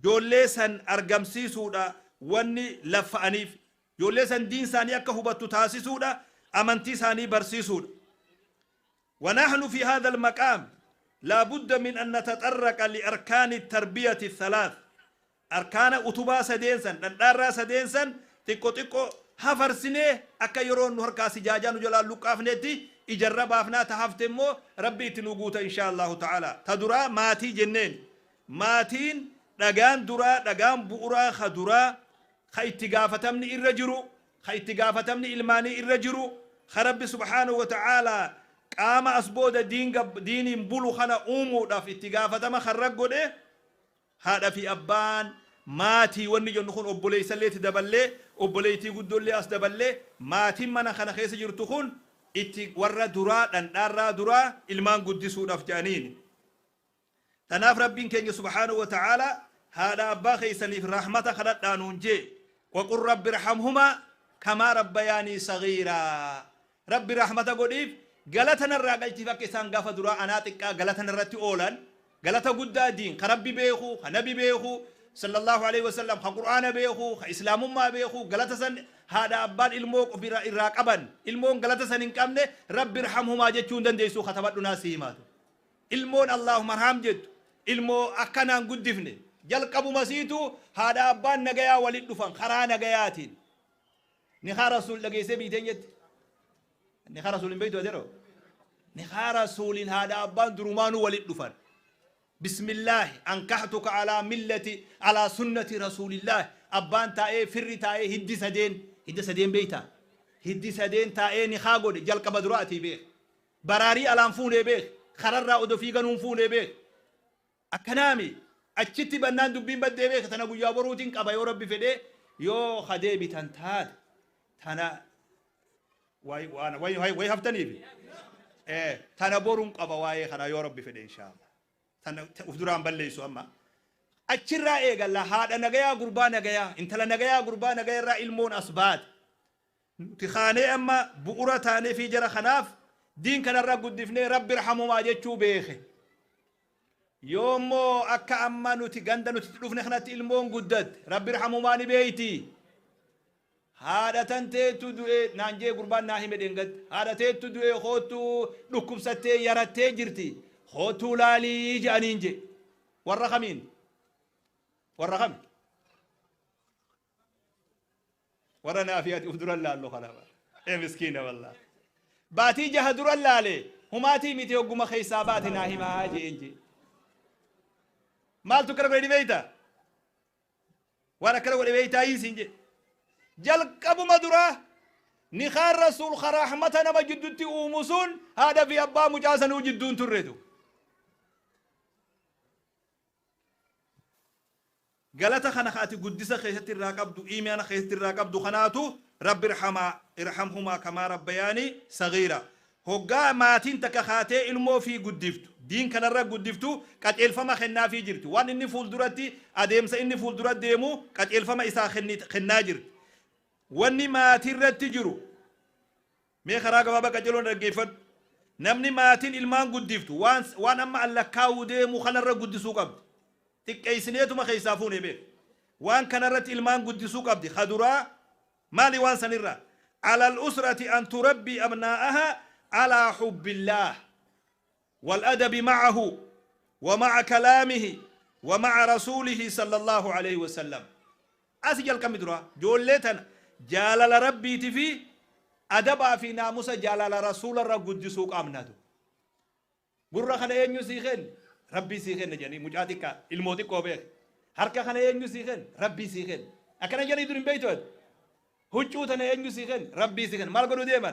جوليسن أرجمسي سودا واني لفانيف جوليسن دين ثاني أكهبت تاسي سودا أمنتي ثاني برسي سودا ونحن في هذا المقام لا بد من أن نتطرق لأركان التربية الثلاث أركان أتوبا سدينسن ندارا سدينسن تيكو تيكو هفر سنة أكا يرون نهر كاسي جاجان جلال لقافنتي إجرب أفنا تحفتمو ربي تنوغوت إن شاء الله تعالى تدرا ماتي جنين ماتين دغان درا دغان بؤرا خدرا خيتغافتمني الرجرو خيتغافتمني الماني الرجرو خرب سبحانه وتعالى قام أسبود دين بلو خنا أمو داف اتغافتما خرقو هذا في أبان ماتي وني جنخون أبولي سليت دبلي أبولي تيغدولي أس دبلي ماتي منا خنا خيس جرتخون اتي ورا درا دندارا درا إلمان قدسو داف جانين تناف ربين كين سبحانه وتعالى هذا أبا خيسني في رحمة خلت دانونجي وقل رب ارحمهما كما ربياني صغيرا رب رحمة قديف غلطنا الرقلتي فكسان غاف درا أناتك غلطنا الرتي أولان غلطة قد دين خربي بيخو خنبي بيخو صلى الله عليه وسلم خقرآن بيخو خإسلام ما بيخو غلطة سن هذا أبان الموك الراقبان المون غلطة سن إنكامنه رب ارحمهما جتشون دن ديسو خطبت ناسيهماتو المون اللهم ارحم جد المو أكنا قدفني جل قبو مسيتو هذا أبان نغيا ولد دفن خرا نغياتين نخا رسول لغي سبيتين جد نخا رسول بيتو درو نخا رسول هذا أبان درمانو ولد دفن بسم الله أنكحتك على ملة على سنة رسول الله أبان تاء فر تاء هدي سدين بيتا هدي سدين تاء نخاغو جل قبدراتي بيه براري ألانفون بيه خرر رأودو في قانون فون بيه أكنامي أشتي بنان دبين بدي بيه تنا قويا بروتين كبا يا ربي فدي يو خدي بتنتاد تنا واي هفتني بي تنا بورون كبا واي خنا يا ربي فدي إن شاء الله تنا افدران بليسو أما أشرا إيه قال هذا نجايا قربان نجايا انت لا نجايا قربان نجايا را علمون أسبات تخاني أما بؤرة تاني في جرا خناف دين كان الرب قدفني رب ارحمه ما جتشو بيخي يومو أكا أما نتي غندا نتي تلوفني خنات علمون قدد رب ارحمه ما نبيتي هذا تنتي تدوي نانجي قربان ناهي مدينغد هذا تدوي خوتو لكم ستي يرتي جرتي خوتو لالي جانينجي والرقمين والرقم ورنا فيها أفدر الله اللو خلابا إيه مسكينة والله باتي جهدر الله لي هماتي ميتي وقم خيساباتي ناهي ما هاجي إنجي مال تكرر ولي بيتا وانا كرر ولي بيتا يسينجي جل قبو مدرة نخار رسول خرحمتنا بجدتي أومسون هذا في أبا مجاسن وجدون تريدو غلطة خنا خاتي قدسة خيست الراقب دو إيمان خيست الراقب دو خناتو رب ارحمهما كما ربياني صغيرة هوغا ماتين تكخاتي علمو في قدفتو دين كان الرب قدفتو قد الفما خنا في جرتو وان اني فول درتي اديمس اني فول درت ديمو قد الفما إسا خنا جرت واني ماتين رت جرو مي خراغا بابا كجلون رغيفت نمني ماتين علمان قدفتو وان اما اللكاو ديمو خنا الرب قدسو قبد تكيسنيتو ما خيسافوني بيه وان كان رت المان قدسو قبد خدرا مالي وان سنرا على الأسرة أن تربي أبناءها على حب الله والأدب معه ومع كلامه ومع رسوله صلى الله عليه وسلم أسجل كم درا جولتنا جلال ربي تفي أدب في ناموس جلال رسول الرب قدسوك أمنته برا خنا ينجو سيخن ربي سيخن جاني مجاتك الموتك وبيخ هركا خنا ينجو سيخن ربي سيخن أكنا جاني دورين بيتوت هجوتنا ينجو سيخن ربي سيخن مال قدو ديما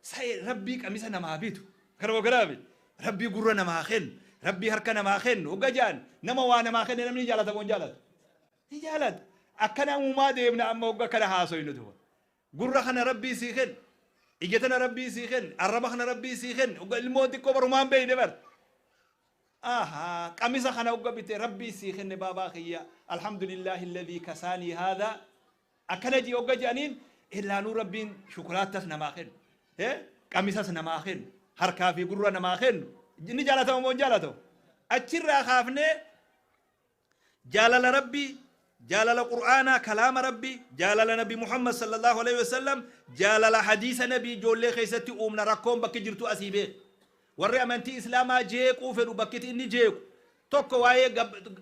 ساي ربي كميسا نما بيتو كربو كرابي ربي قرنا ما خن ربي هركنا ما خن وقجان نما وانا ما خن نمني جالت أقول جالت جالت أكنا وما ديمنا أما وقا كنا حاسو يندو قرنا خنا ربي سيخن إجتنا ربي سيخن الربخنا ربي سيخن وقا الموت كبر ومان بي دبر كميسا خنا وقا بيت ربي سيخن بابا خيا الحمد لله الذي كساني هذا أكنا جي وقا جانين إلا نور ربين شكرات نما خن كميسا نما خن harkaa fi gurra namaa kennu inni jaalatamu moo jaalatamu achirraa kaafne جالل ربي جالل قرآن كلام ربي جالل نبي محمد صلى الله عليه وسلم جالل حديث نبي جولي خيستي أمنا ركوم بك جرتو أسيبه ورّي أمانتي إسلاما جيكو فدو بكت إني جيكو توكو واي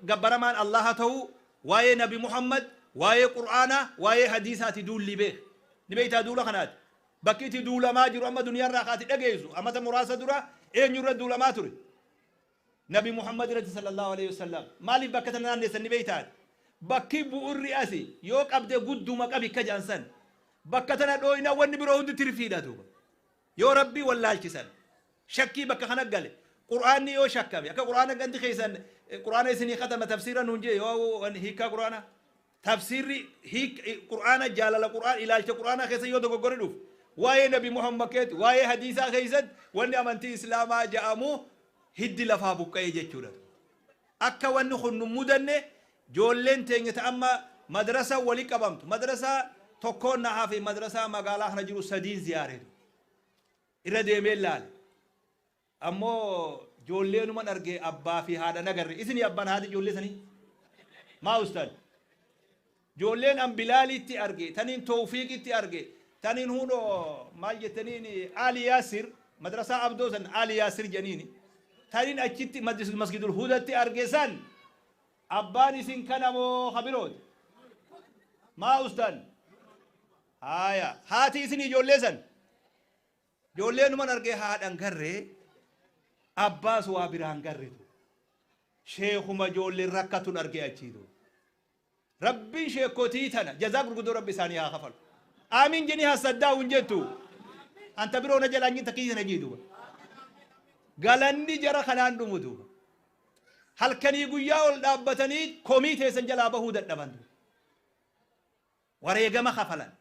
قبرمان الله تو واي نبي محمد واي قرآن واي حديثات دول لبه نبيتا دولا خنات بكيتي دولا ما جرو أما دنيا راخاتي دقيسو أما تمراسة درا إيه نيورا دولا ما تري نبي محمد صلى الله عليه وسلم مالي بكتنا ناس نبيتان بكي بؤر رئاسي يوك أبدي قدو مكابي كجانسان بكتنا دوينا ونبرو هند ترفيدا دوبا يو ربي والله الكسان شكي بك خنق قال قرآن يو شكا يا قرآن عندي خيسان قرآن سني ختم تفسيرا نونجي يو هيكا قرآن تفسير هيك قرآن جلال القرآن إلى القرآن خيسان يو دكو قردوف واي نبي محمد كيت واي حديثا خيسان وني أمانتي إسلاما جامو هدي لفا بقى يجتورا أكا ونخن مدنة جولين تينيت أما مدرسة ولي كبمت مدرسة تكون نها في مدرسة مقالة نجرو سدين زيارة إرى ديميل لال أمو جولين من أرجع أبا في هذا نجر إذن أبا هذا جولين ثاني ما أستاذ جولين أم بلالي تي أرجع ثانين توفيق تي أرجع ثانين هو ما يتنين علي ياسر مدرسة عبدوسن علي ياسر جنيني ثانين أكيد مسجد الهدى تي أرجسان أباني سين كلامه خبرود ما أستاذ هايا هاتي سني جولين جولين من أرجع هذا أنكره أباس وابران قرر شيخ ما جولين ركعتون أرجع أشيدو ربي شيخوتي ثنا جزاك الله ربي ثانية خفل آمين جنيها صدا ونجتو أنت برونا جلاني تكيد نجيدو قالني جرى خلان دمودو هل كان يقول يا ولد أبتني كوميتة سنجلا بهود الدبندو وريجا ما خفلان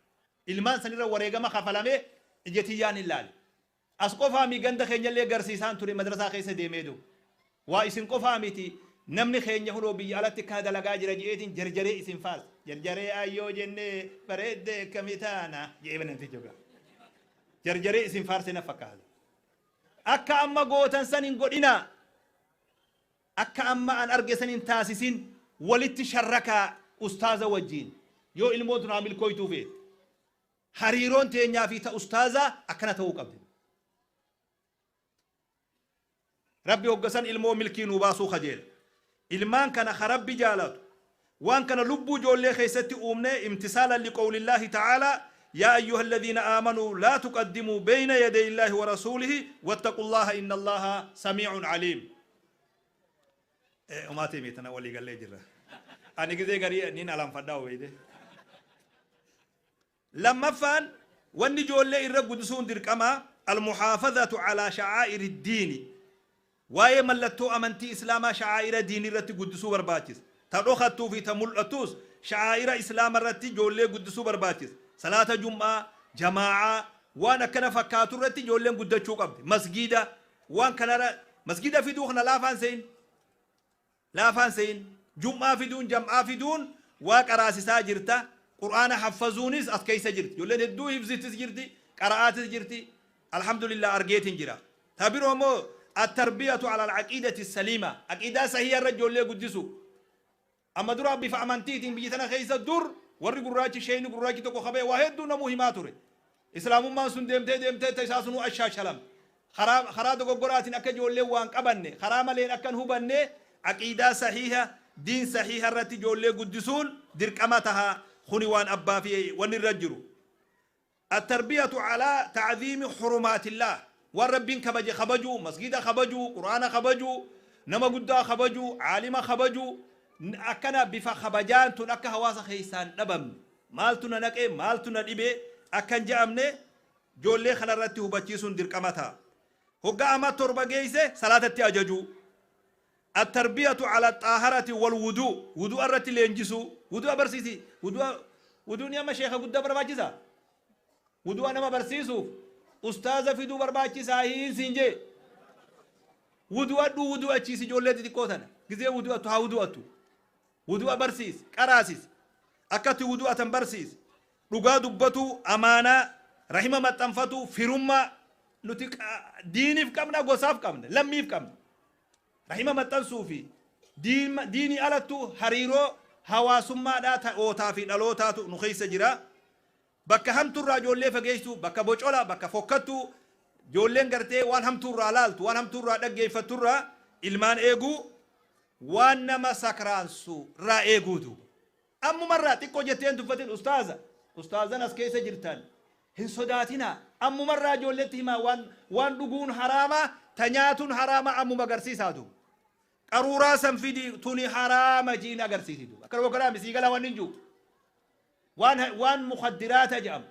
ilmaan sanirra wareegama kafalame ijetiyyaan ilaali as qofaa mi ganda keenyallee garsiisaan ture madrasaa keessa deemeedu waa isin qofaa miti namni keenya hunoo biyya alatti kana dalagaa jira jeetiin jarjaree isin faas jarjaree ayyoo jennee bareedde kamitaana jeebananti joga jarjaree isin faarsina fakkaata akka amma gootan san hin godhina akka amma an arge san hin taasisin walitti sharrakaa ustaaza wajjiin yoo ilmootu naa milkooytuu feet hariiroon teenyaa fi ta ustaaza akkana ta'uu qabdi rabbi hoggasan ilmoo milkii nuu baasuu kajeel ilmaan kana harabbi jaalatu waan kana lubbuu joollee keessatti uumne imtisaalan liqawlillaahi ta'aalaa يا أيها الذين آمنوا لا تقدموا بين يدي الله ورسوله واتقوا الله إن الله سميع عليم وما تيميتنا ولي قال لي جرا أنا كذا قري نين على مفداو ويده لما فان وني جول لي الرب دسون دركما المحافظة على شعائر الدين واي ملتو أمنتي إسلام شعائر الدين رتي قدسو برباتيس تروختو في تملأتوس شعائر إسلام رتي جول لي قدسو برباتيس صلاة جمعة جماعة وانا كنا فكاتو رتي جول لي قدسو قبل مسجدة وان كنا مسجدة في دوخنا لا فانسين جمعة في دون جمعة في دون وقراسي ساجرتا قرآن حفظونيس أتكيس جرت يقولون الدو حفظت جرتي قراءات جرتي الحمد لله أرجيت جرا تابيرو مو التربية على العقيدة السليمة عقيدة صحيحة الرجل اللي قدسو أما درا بفعمنتيتين بيتنا خيس الدور وري قراجي شيء قراجي تكو خبي واحد دون مهمات ري إسلام ما سن دمت تساسنو أشاشلم خراب تكو قراتين أكجول لي وان قبني خرام لين أكن هو بني عقيدة صحيحة دين صحيحة الرتي جول لي قدسون درك أمتها خنوان أبا في ونرجر التربية على تعظيم حرمات الله والربين كبج خبجو مسجد خبجو قرآن خبجو نما قدا خبجو عالم خبجو أكنا بفا خبجان تنك هواس خيسان نبم مالتنا نكئ مالتنا نبي أكن جامنه جولي خلرته بچيسون دركمتها هقا أما تربة جيسة صلاة التأججو التربية على الطهارة والوضوء وضوء الرتي لينجسو وضوء برسيسي وضوء نيا ما شيخ قد برباجيسا وضوء أنا ما برسيسو أستاذ في دو برباجيسا هي سينجي وضوء أشيسي جولة دي كوتنا كذا وضوء برسيس كراسيس أكتي وضوء برسيس رجال دبتو أمانة رحمة ما تنفتو فرما نتيك ديني في كمنا قصاف كمنا لمي في كمنا رحمة ما تنسوفي ديني ألتو هريرو هواسما داتا أوتا في الألوتاتو نخيس جرا بكا هم ترى جولي فجيتو بكا بوشولا بكا فوكتو جولين قرتي وان هم ترى لالت وان هم ترى دقي فترى ilmaan eeguu waan nama sakraansu irraa eeguutu ammu marraa xiqqoo jetteen dubbatin ustaazan as keessa jirtan hin sodaatina ammu marraa ijoolletti himaa waan dhuguun haraama ta nyaatuun haraama ammu agarsiisaatu qaruuraa san fidi tuni haraama jiin agarsiisitu akka rogoraa misiigala waan hinju waan mukhadiraata jedhamu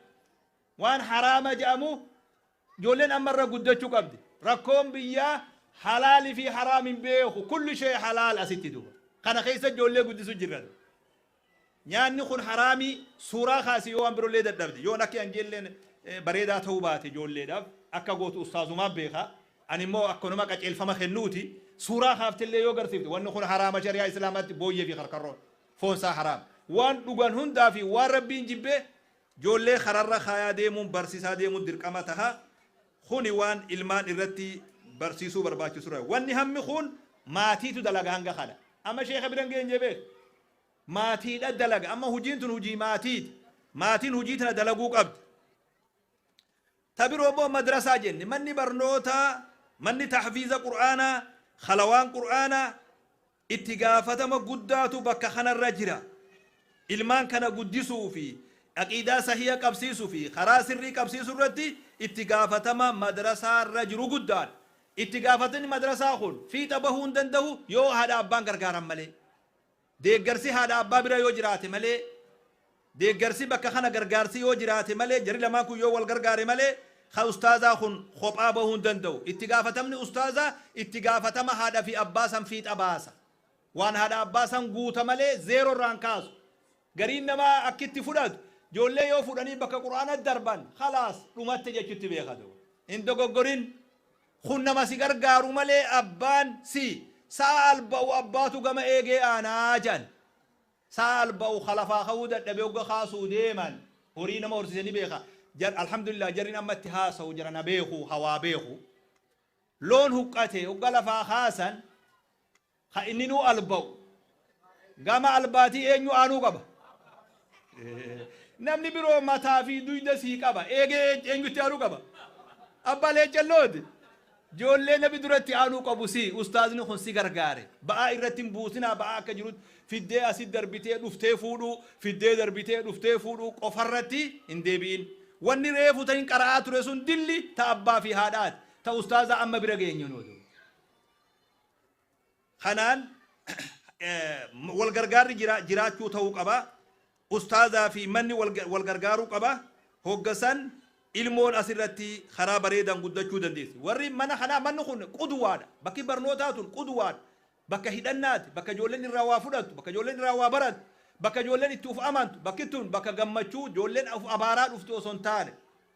waan haraama jedhamu ijoolleen ammarra guddachuu qabdi rakkoon biyyaa حلال في حرام بيخو كل شيء حلال أسيتدو خنا خيسة جولة قدسو جرد يعني خون حرامي سورة خاصي يوم برو ليدا دبدي يو نكي أنجيل لين بريدا توباتي جولة دب أكا قوت أستاذو ما بيخا أني مو أكونو ما كتير فما خنوتي سورة خافت اللي يو قرثيفتي وانو خون حرام شريعة إسلامات بويه في خرقرون فونسا حرام وان دوغان هون دافي وان ربين جبه جولة خرر خايا ديمون برسيسا ديمون درقامتها خوني وان إلمان إرتي برسيسو برباچو سورة واني هم خون ماتيتو دلغا هنگا خلا اما شيخ برنگي انجبه ماتي دلغا اما هجينتون هجي ماتين هجيتنا دلغو قبد تبرو بو مدرسة جن مني برنوتا مني تحفيظ قرآن خلوان قرآن اتقافة ما قداتو بكا خنا الرجرة ilmaan kana guddisuu fi aqiidaa sahiha qabsiisuu fi karaa sirrii qabsiisuu irratti itti gaafatama madrasaa irra jiru guddaan itti gaafatani madrasaa kun fiixa bahuu hin danda'u yoo haadha abbaan gargaaran malee deeggarsi haadha abbaa bira yoo jiraate malee deeggarsi bakka kana gargaarsi yoo jiraate malee jari lamaan kun yoo wal gargaare malee ha ustaazaa kun kophaa bahuu hin danda'u itti gaafatamni ustaazaa itti gaafatama haadha fi abbaa san fiixa baasa waan haadha abbaa san guuta malee zeero irraan kaasu gariin namaa akkitti fudhatu ijoollee yoo fudhanii bakka quraana darban khalaas dhumatti jechutti beekatu hin dogoggorin kun nama si gargaaru malee abbaan si sa'a alba'u abbaatu gama eegee aanaa jan sa'a alba'u khalafaa ka'uu dadhabee hogga kaasuu deeman horii nama horsiisanii beeka jar alhamdulillah jarrin amma itti haasa'u jirana beeku hawaa beeku loon huqqate hogga lafaa kaasan ha inni nu alba'u gama albaatii eenyu aanuu qaba namni biroo mataa fi duyda sii qaba eegee eenyutti aanuu qaba abbaalee jallooti ijoollee nabi duratti aanuu qabu si ustaazni kun si gargaare ba'aa irratti hin buusinaa ba'aa akka jirutti fiddee asit darbitee dhuftee fuudhuu fiddee darbitee dhuftee fuudhuu qofarratti hin deebi'in wanni reefu ta'in qara'aa ture sun dilli ta abbaa fi haadhaati ta ustaaza amma bira geenyu nuutu kanaan wal gargaarri jiraachuu ta'uu qaba ustaazaa fi manni wal gargaaruu qaba hoggasan ilmoon asirratti karaa bareedan guddachuu dandeessi warri mana kanaa manni kun quduwaadha bakki barnootaatun quduwaadha bakka hidhannaati bakka ijoolleen irraa waa fudhattu bakka ijoolleen irraa waa barattu bakka ijoolleen itti uf amantu bakki tun bakka gammachuu ijoolleen uf abaaraa dhuftu osoo hin taane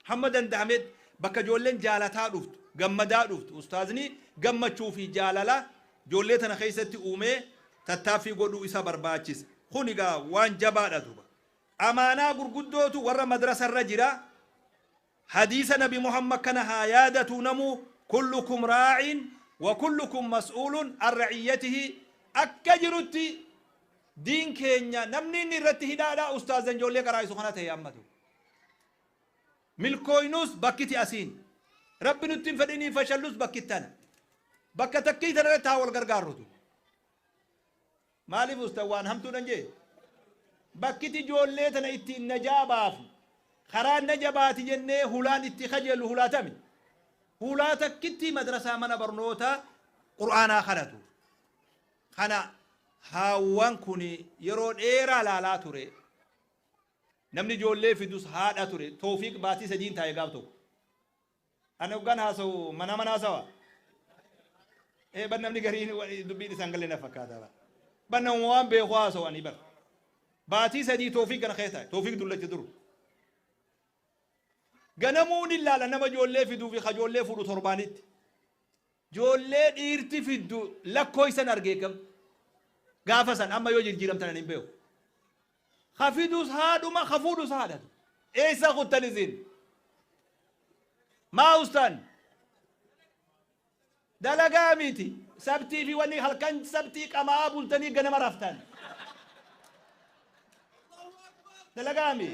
hamma danda'ameet bakka ijoolleen jaalataa dhuftu gammadaa dhuftu ustaazni gammachuu fi jaalala ijoollee tana keessatti uumee tattaaffii godhuu isa barbaachisa kun egaa waan jabaadha duba amaanaa gurguddootu warra madrasarra jira حديث نبي محمد كان هيادة نمو كلكم راع وكلكم مسؤول عن رعيته أكجرتي دين كينيا نمني نرته دادا أستاذ جولي كراي سخنته يا أمتو ملكوينوس بكتي أسين رب نتم فديني فشلوس بكتنا بكتكي تنرتها والغرغارتو مالي مستوان همتو ننجي بكتي جولي تنا اتي النجابة خران نجبات جنة هولان اتخجل هولاتمي هولاتك كتي مدرسة من برنوتا قرآن خلاتو خنا هاوان كوني يرون إيرا لا توري نمني جولي في دوس هاد أتوري توفيق باتي سجين تاي قابتو أنا وقان هاسو منا سوا إيه بنا نمني قرين دبيني سنقلنا فكاتا بنا موان بيخواسو أني بر باتي سجي توفيق كان خيتا توفيق دولة جدرو غنمون إلا لنما جولي فيدو في خجولي فودو تربانيت جولي إيرتي فيدو لكوي سن أرجيكم غافسن أما يوجي الجيرم تنين بيو خفيدوس هادو ما خفودوس هادو إيسا خد تنزين ما أستان دلقا ميتي سبتي في وني هل كان سبتي كما بولتني جنم رفتن دلقامي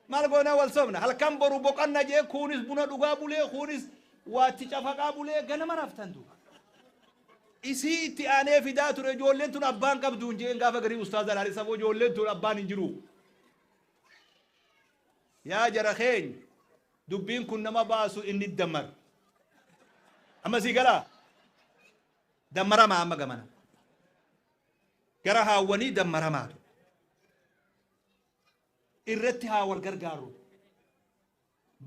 مالقونا والسمنا هل كان برو بقنا جي كونس بنا دقابولي كونس واتشافقابولي جنم رفتن دو isi itti aanee fidaa ture ijoolleen tun abbaan qabduun jeen gaafa garii ustaaz alaali saboo ijoolleen tun abbaan hin jiru yaa jara keenya dubbiin kun nama baasu inni dammar amma sii galaa dammaramaa amma gamana gara haawwanii dammaramaatu irratti haa wal gargaaru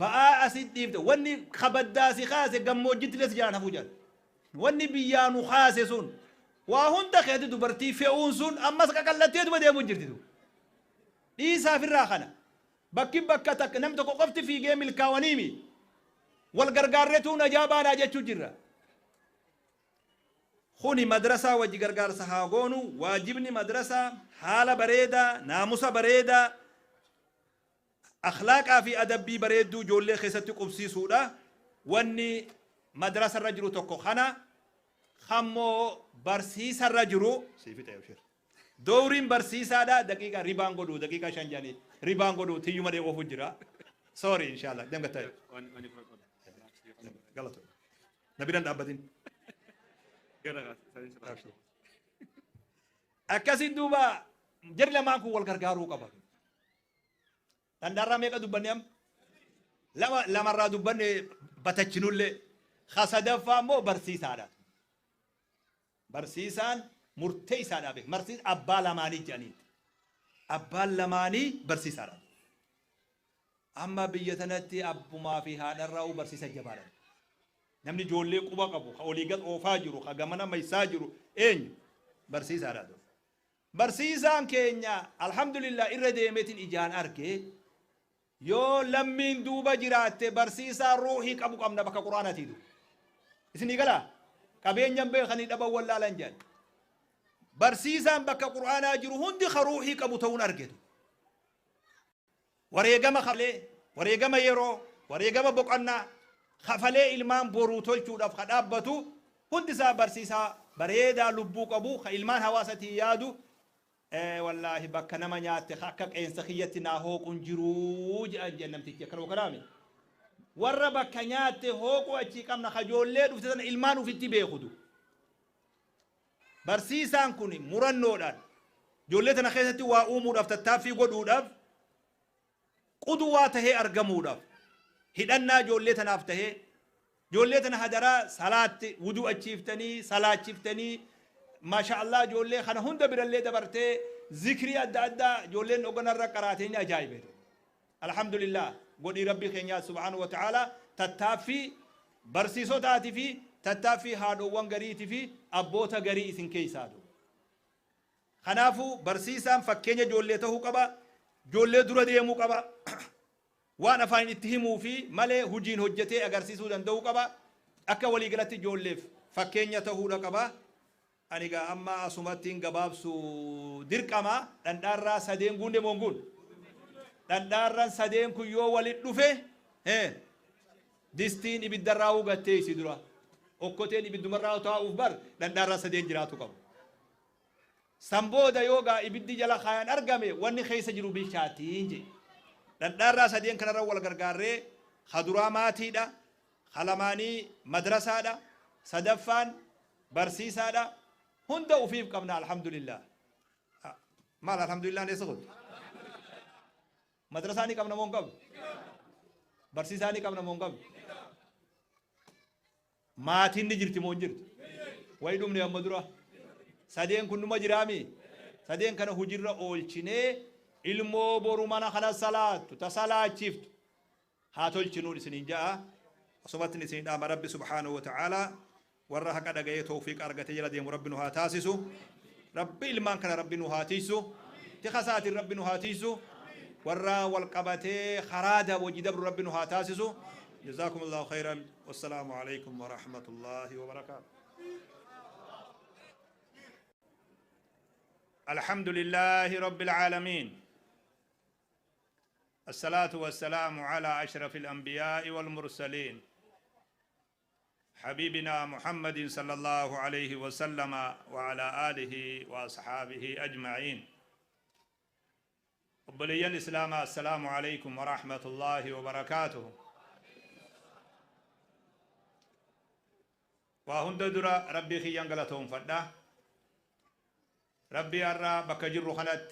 ba'aa asit dhiifte wanni kabaddaasi kaase gammoojjitti les jaan hafuu jaan wanni biyyaanu kaase sun waa hunda keeti dubartii fe'uun sun ammas qaqallatteetu badeemu jirti tu dhiisaaf irraa kana bakki bakka takka namni tokko qofti fiigee milkaawaniimi wal gargaarreetu najaa baanaa jechuu jirra kuni madrasaa wajji gargaarsa haa goonu waajibni madrasaa haala bareedaa naamusa bareedaa akhlaaqaa fi adabbii bareedduu ijoollee keessatti qubsiisuudha wanni madrasa irra jiru tokko kana kammoo barsiisa irra jiru dowriin barsiisaadha daqiiqa ribaan godhu daqiiqa 5 janii ribaan godhu tiyyuma dee ofu jira sorry inshallah demgata galato nabiran dhaabbatin akkasi duuba jarri lamaan kun wal gargaaruu qaba dandarraa meeqa dubbanne am lamarraa dubbanne batachinullee khasadaffaa immoo barsiisaadha barsiisaan murtee isaadha beek barsiis abbaa lamaanii jedhaniiti abbaan lamaanii barsiisaadha amma biyya tanatti abbumaa fi haadharraa barsiisa jabaadha namni ijoollee quba qabu ka olii gad oofaa jiru ka gamana maysaa jiru eenyu barsiisaadha barsiisaan keenya alhamdulillah irra deemeetiin ijaan arge yoo lammiin duuba jiraatte barsiisaa ruuhii qabu qabna bakka quraanaatiitu isinii galaa qabeenyan beekanii dhaban wallaalan jedhan barsiisaan bakka quraanaa jiru hundi ka ruuhii qabu ta'uun argetu wareegama kafalee wareegama yeroo wareegama boqonnaa kafalee ilmaan boruu tolchuudhaaf ka dhaabbatu hundi isaa barsiisaa bareedaa lubbuu qabu ka ilmaan hawaasatii yaadu wallahi bakka nama nyaatte akka qeensa kiyyatti naa hooquun jiruu jedhan jennamtichi akkana kanaami warra bakka nyaatte hooqu achi qabna ka ijoollee dhufte sana ilmaan ufitti beekudu barsiisaan kun murannoodhaan ijoollee tana keessatti waa uumuudhaaf tattaaffii godhuudhaaf quduwaa tahee argamuudhaaf hidhannaa ijoollee tanaaf tahee ijoollee tana hadaraa salaatti wuduu achiiftanii salaachiftanii maasha Allah ijoollee kana hunda birallee dabartee zikrii adda addaa ijoolleen oganarra qaraatanii ajaa'ibeetu alhamdulillah godhii rabbii keenya subhaanahu wa ta'ala tattaaffii barsiisotaatii fi tattaaffii haadhoowwan gariitii fi abboota garii isin keessaatu kanaafuu barsiisaan fakkeenya ijoollee tahuu qaba ijoollee dura deemuu qaba waan afaan itti himuu fi malee hojiin hojjetee agarsiisuu danda'uu qaba akka waliigalatti ijoolleef fakkeenya tahuudha qaba aniga amma asumattiin gabaabsu dirqama dhandhaarraa sadeen guunde monguun dhandhaarran sadeen kun yoo walit dhufe distiin ibiddarraa hugattee isi dura okkoteen ibiddumarraa taa'uuf bar dhandhaarran sadeen jiraatu qabu sambooda yoogaa ibiddi jala kaayan argame wanni keessa jiru bilchaatiin je dhandhaarraa sadeen kanarra wal gargaarree haduraa maatiidha halamaanii madrasaadha sadaffaan barsiisaadha hunda ufiif qabna alhamdulillah maal alhamdulillah neessa godhu madrasaanii qabna moon qabu barsiisaanii qabna moon qabu maatiin ni jirti moon jirtu wayi dhumne amma dura sadeen kun numa jiraami sadeen kana hujirra oolchinee ilmoo boru mana kana salaatu ta salaachiftu haa tolchinuun isiniin ja'a asumattin isin dhaama rabbi subhaanahu wa ta'ala warra haqa dhaga'ee tawfiiq argate jala deemu rabbi nu haa taasisu rabbi ilmaan kana rabbi nu haa tiisu tikasaatiin rabbi nu haa tiisu warra wal qabatee kharaada wajji dabru rabbi nu haa taasisu جزاكم الله خيرا والسلام عليكم ورحمة الله وبركاته الحمد لله رب العالمين الصلاة والسلام على أشرف الأنبياء والمرسلين حبيبنا محمد صلى الله عليه وسلم وعلى آله وأصحابه أجمعين. وبلي الإسلام السلام عليكم ورحمة الله وبركاته. وهند درا ربي خي ينقلتهم فدا ربي أرى بكجر خنت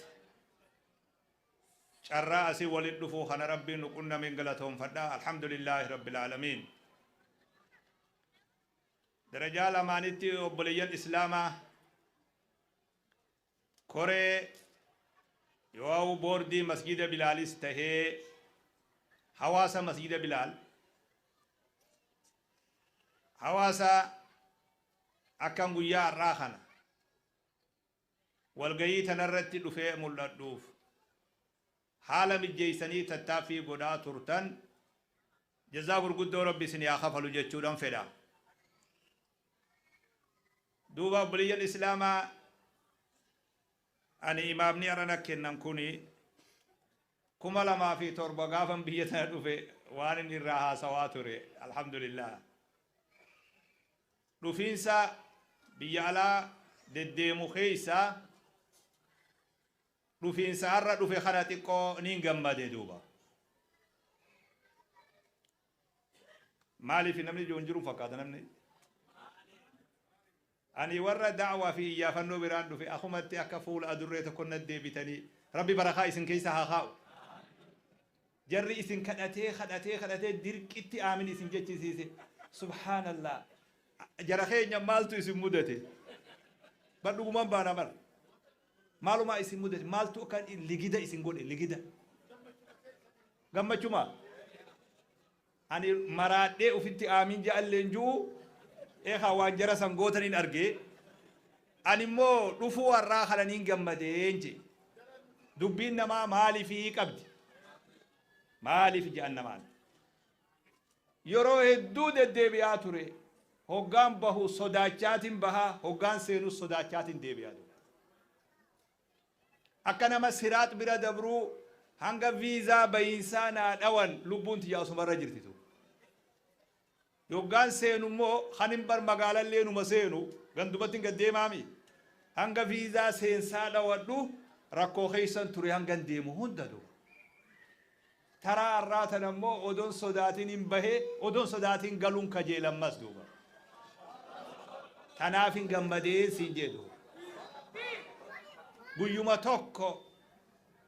شرا أسي ولد دفو خن ربي نقلنا من قلتهم فدا الحمد لله رب العالمين. درجة لمانتي وبلي الإسلام كوري يواو بوردي مسجد بلال استهي حواسا مسجد بلال حواسا أكام قيا الراخنا والقيي تنرت دفع ملدوف حالا مجيساني تتافي قدا ترتن جزاك القدو ربي سنيا خفلو جتشودان فدا دوبا بلي الإسلام أنا إمامني أرانا كنن كوني كما لما في تربة غافن بيتنا دفع وان نراها سواتوري الحمد لله رفينسا بيالا دديمو خيسا رفينسا أرى دفع خناتيكو نينغم بادي دوبا مالي في نمني جونجرو فقط نمني أني ورا دعوة في يافنو براندو في أخومتي أكفول أدريت كنا ديبتني ربي برخاء إسن كيسا هاخاو جري إسن خدتي دركتي آمن إسن جتشي سيسي سبحان الله جرخي نمالتو إسن مدتي بدو من بانا مر مالو ما إسن مدتي مالتو كان لجدا إسن قول لجدا غما چما أني مرادي وفنتي آمن جاء لنجو إخا وانجرا سنغوتنين أرجي أنمو رفو الراخل نينجم مدينجي دبين نما مالي في قبض مالي في جهنمان يرو هدود الدبياتوري هوغان بهو صداچاتين بها هوغان سينو صداچاتين دبياتو أكنا ما سيرات برا دبرو هنگا فيزا بإنسانا دوان لبون تجاوز مرة جرتيتو يوغان سينو مو خانم بر مقالا لينو مسينو غندوبتين قديمامي هنگا فيزا سينسا دوادو ركو خيسان توري هنگان ديمو هنددو ترى الراتنا مو أدون صداتين إمبهي أدون صداتين قلون كجيلا مصدوبا تنافين غمدين سنجدو بيوما توكو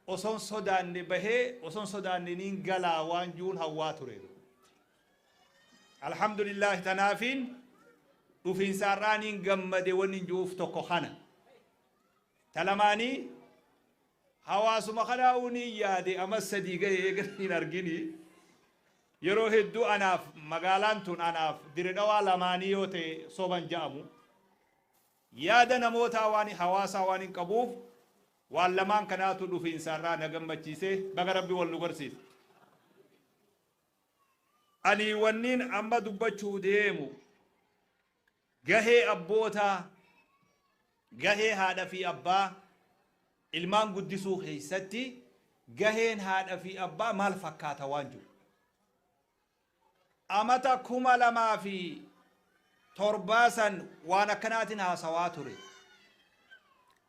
أصون صدان نبهي أصون صدان نين غلا وانجون هواتوريدو الحمد لله تنافين وفين سارانين غمدي ونجوف توكو خانا تلماني حواس مخلاوني يادي أما الصديقة يقرين أرجيني يروح الدو أناف مقالانتون أناف دردوا لمانيوتي صوبان جامو يادا نموتا واني حواسا واني قبوف واللمان كناتو دو في إنسان را نغم بچيسي بغا ربي واللغرسيس أني ونين أما دبچو ديمو غهي أبوتا غهي هذا في أبا ilmaan guddisuu keessatti gaheen haadha fi abbaa maal fakkaata waan jiru amata 2007 waan akkanaatiin haasawaa ture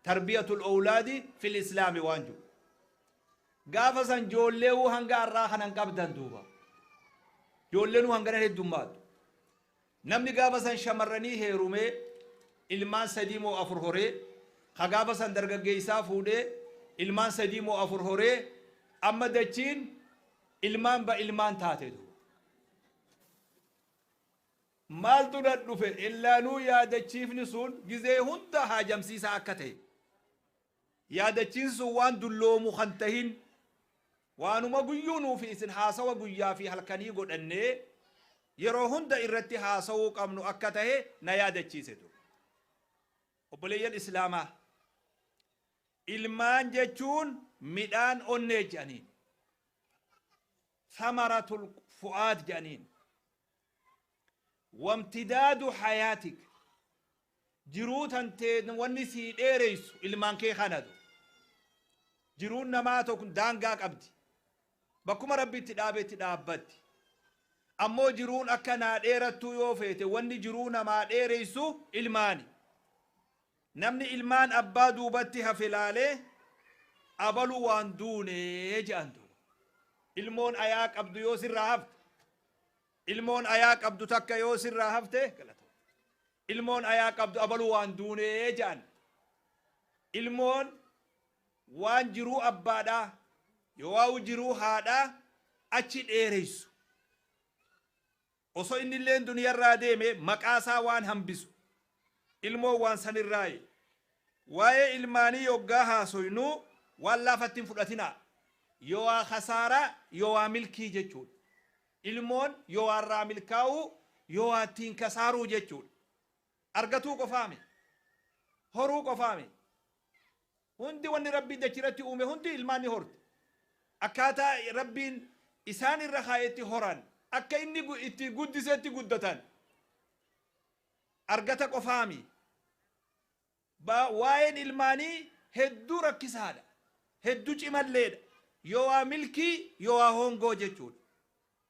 tarbiyatul awlaadi fil islaami waan jiru gaafa san joolleewuu hanga arraa kanan qabdan duuba joolleenuu hangana heddummaatu namni gaafa san shamarranii heerumee ilmaan 3 moo 4 horee خجابة سندرجة جيسا فودة إلمان سديمو أفر هوري أما دچين إلمان با إلمان تاتدو مال تودت نفر إلا نو يا دچيف نسون جزء هنتا هاجم سيسا أكته يا دچين سوان دلو مخنتهين وانو ما قيونو في إسن حاسا وقيا في حلقاني قد أني يرو هندا إرتي حاسا وقامنو أكته نيا دچيسدو وبلي الإسلامة ilmaan jechuun midhaan onnee jedhaniin ثمرة الفؤاد جانين وامتداد حياتك جروت انت ونسي ديريس المان كي خندو جرون نما تكون دانغا قبدي بكم ربي تدابي تدابت ammoo jiruun akka naa dheerattu yoo feete wanni jiruu namaa dheereysu ilmaani. namni ilmaan abbaa duubatti hafe laalee abalu waan duunee jedhan duuba. ilmoon ayaa qabdu yoo sirraa hafte, ilmoon ayaa qabdu takka yoo sirraa hafte ilmoon ayaa qabdu abalu waan duunee jedhan. ilmoon waan jiruu abbaadhaa yoo jiruu haadhaa achi dheereysu. osoo inni illeen duniyarraa deeme maqaasaa waan hambisu ilmoo waan sanirraayi. waa'ee ilmaanii yoggaa haasoynu waan laafattiin fudhatinaa. yoo waa khasaaraa yoo waa milkii jechuudha. ilmoon yoo waarraa milkaa'u yoo waa ittiin kasaaruu jechuudha. argatuu qofaame, horuu qofaame. hundi wanni rabbiin dachirratti uume hundi ilmaan ni horti. akkaataa rabbiin isaan irra kaayetti horan akka inni itti guddisetti guddatan argata qofaami. waa'een ilmaanii hedduu rakkisaadha, hedduu cimalleedha. yoo waa milkii yoo waa hongoo jechuudha.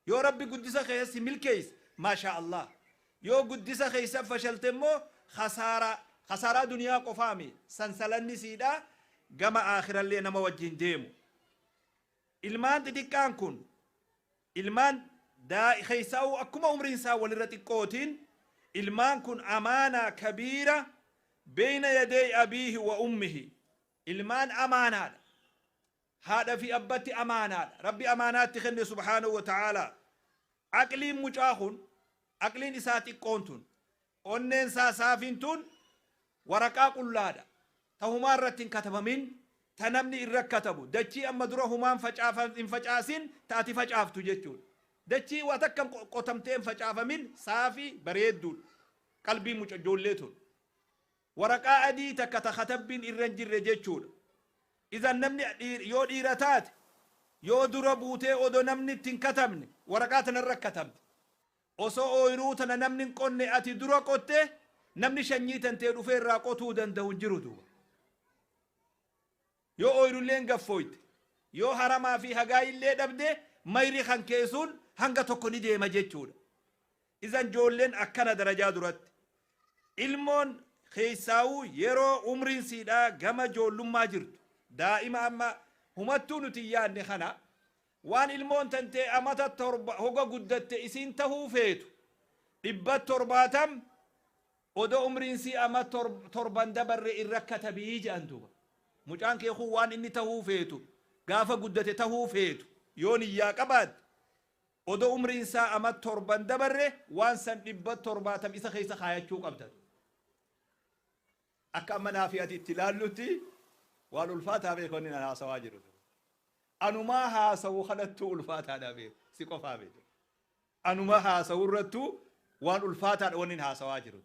yoo rabbi guddisa keessi milkeeyse maasha Allah, yoo guddisa keessa fashalte immoo khasaaraa duniyaa qofaami. sansalanni siidhaa gama aakhirallee nama wajjin deemu. ilmaan xixiqqaan kun ilmaan keessaa'u akkuma umriinsaa walirra xiqqootiin ilmaan kun amaanaa kabiira beyna yaday abiihi wa ummihi. ilmaan amaanaadha, haadha fi abbatti amaanaadha. rabbi amaanaatti kenne subhaanahu wa ta'aalaa. aqliin mucaa kun aqliin isaa xiqqoon tun onneen isaa saafiin tun waraqaa qullaadha ta humaa irratti hin katabamin, ta namni irra katabu. dachii amma dura humaan hin facaasin taati facaaftu jechuudha. dachii waa takka qotamtee hin facaafamin saafii bareedduudha qalbii muca ijoollee tun. waraqaa adii takka ta katabbiin irra hin jirre jechuudha. idan namni yoo dhiira taate yoo dura buutee odoo namni ittiin katabne waraqaa tanarra katabde. osoo ooyiruu tana namni hin qonne ati dura qotte namni shanyii tantee dhufee irraa qotuu danda'u hin jiru duuba. yoo ooyirulleen gaffooyte yoo haramaa fi hagaayillee dhabde mayri kan keessuun hanga tokko ni deema jechuudha. idan ijoolleen akkana darajaa duratti. ilmoon keessaa'uu yeroo umriin siidhaa gama ijoollummaa jirtu daa'ima amma humattuu nuti yaadne kana waan ilmoon tantee amata torba hoga guddatte isiin tahuu feetu 170 odoo umriin sii ama torban dabarre irra katabii jedhan duuba. mucaan kee kun waan inni tahuu feetu gaafa guddate tahuu feetu yoo niyyaa qabaate odoo umriin isaa ama torban dabarre waan san 170 isa keessa kaayachuu qabdan. akka amma naa fi ati itti ilaallutti waan ulfaataa beekonni na haasawaa jiru. anumaa haasawu kanattuu ulfaataadha beeku si qofaa beeku. anumaa haasawu irrattu waan ulfaataadha wanni haasawaa jiru.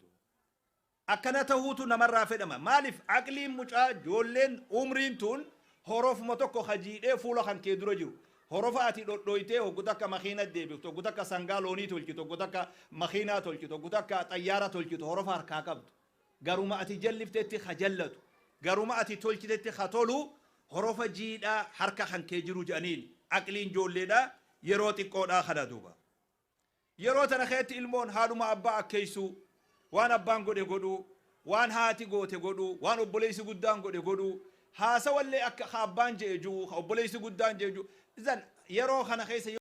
akkana tahuutu namarraa fedhama. maaliif aqliin mucaa ijoolleen umriin tun horofuma tokko hajiidhee fuula kan kee dura jiru. horofa ati dhodhoytee hoggu takka makiina deebiftu, hoggu takka sangaa loonii tolchitu, hoggu takka makiinaa tolchitu, hoggu takka xayyaara tolchitu horofa harkaa qabdu. garuma ati jalliftetti hajallatu, garuma ati tolchitetti hatolu horofa jiidhaa harka kan kee jiru jedhaniin aqliin ijoolleedha yeroo xiqqoodhaa kana duuba. yeroo tana keetti ilmoon haadhuma abbaa akkeessu waan abbaan godhe godhu, waan haati goote godhu, waan obboleessi guddaan godhe godhu, haasawallee akka abbaan jeeju obboleessi guddaan jeeju. idan yeroo kana keessa